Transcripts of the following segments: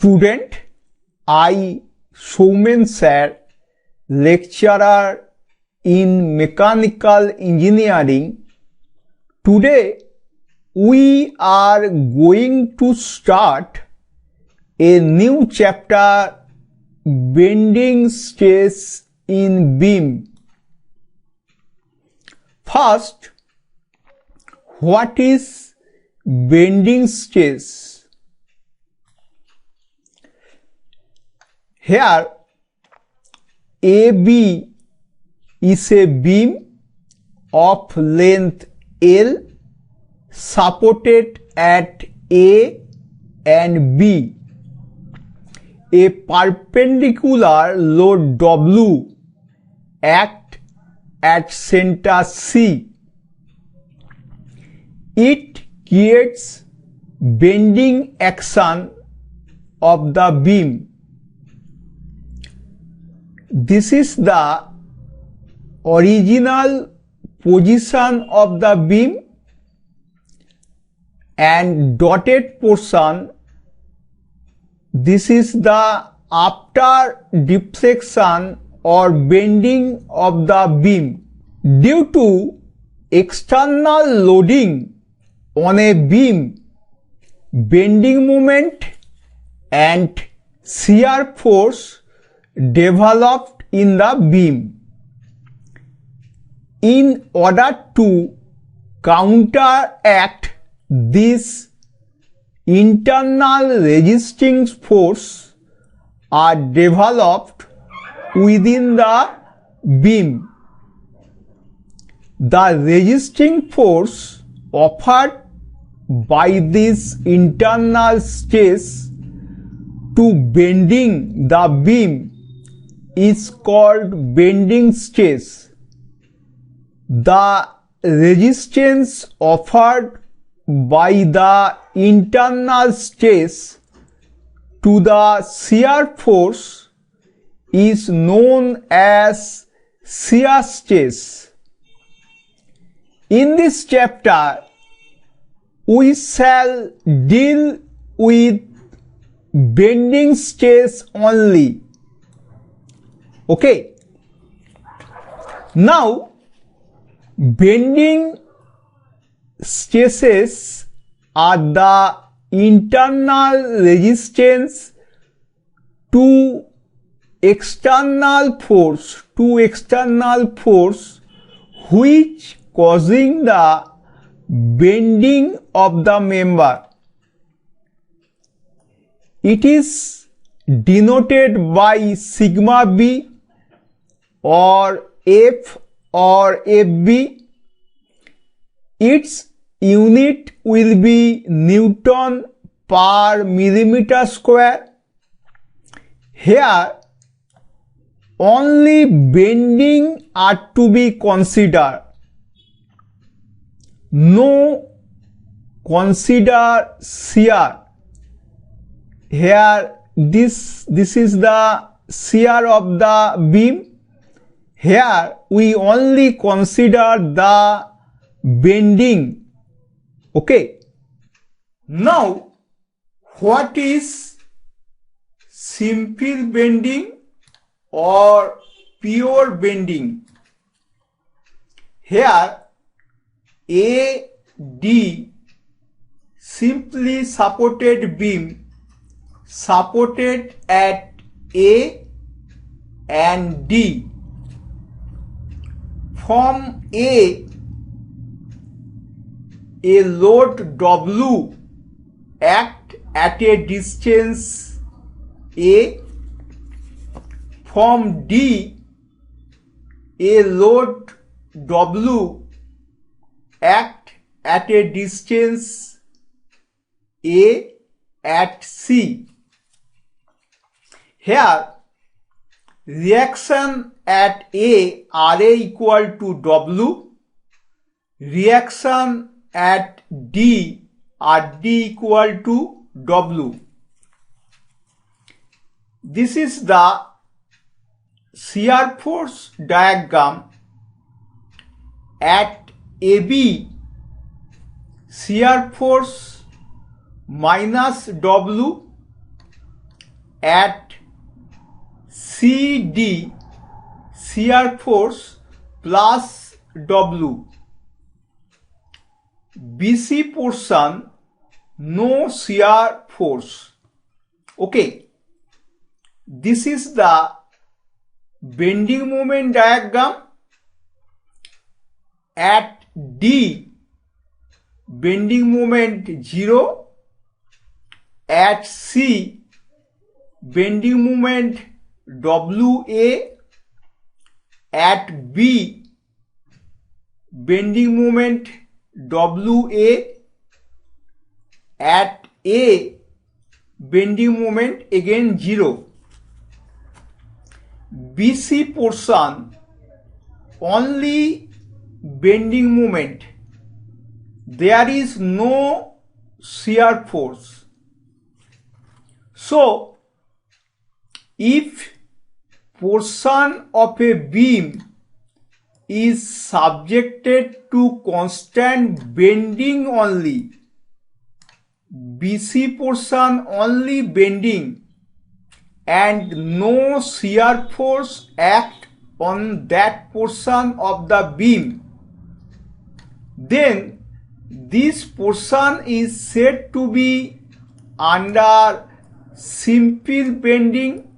Student, I, Soumen sir, lecturer in Mechanical Engineering. Today we are going to start a new chapter, bending stress in beam. First, what is bending stress? Here AB is a beam of length L supported at A and B. A perpendicular load W acts at center C. It creates bending action of the beam. This is the original position of the beam, and dotted portion, this is the after deflection or bending of the beam. Due to external loading on a beam, bending moment and shear force developed in the beam. In order to counteract this, internal resisting force are developed within the beam. The resisting force offered by this internal stress to bending the beam is called bending stress. The resistance offered by the internal stress to the shear force is known as shear stress. In this chapter, we shall deal with bending stress only. Okay. Now, bending stresses are the internal resistance to external force which causing the bending of the member. It is denoted by sigma B or F or FB. Its unit will be Newton per millimeter square. Here only bending are to be considered. No consider shear. Here this is the shear of the beam. Here we only consider the bending. Okay. Now, what is simple bending or pure bending? Here AD simply supported beam supported at A and D. From A load W act at a distance A. From D, a load W act at a distance A at C. Here, reaction at A RA equal to W, reaction at D RD equal to W. This is the shear force diagram. At AB, shear force minus W, at CD shear force plus W. BC portion no shear force. Okay, this is the bending moment diagram. At D, bending moment 0. At C, bending moment WA. At B, bending moment WA. At A, bending moment again 0. BC portion only bending moment, there is no shear force. So if portion of a beam is subjected to constant bending only, BC portion only bending, and no shear force act on that portion of the beam, then this portion is said to be under simple bending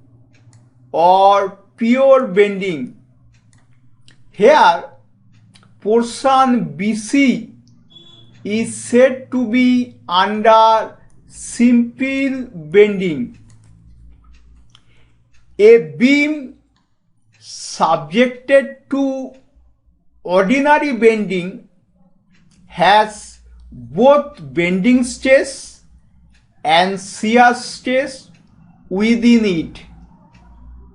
or pure bending. Here portion BC is said to be under simple bending. A beam subjected to ordinary bending has both bending stress and shear stress within it.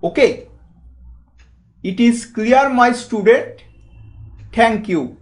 Okay, it is clear, my student. Thank you.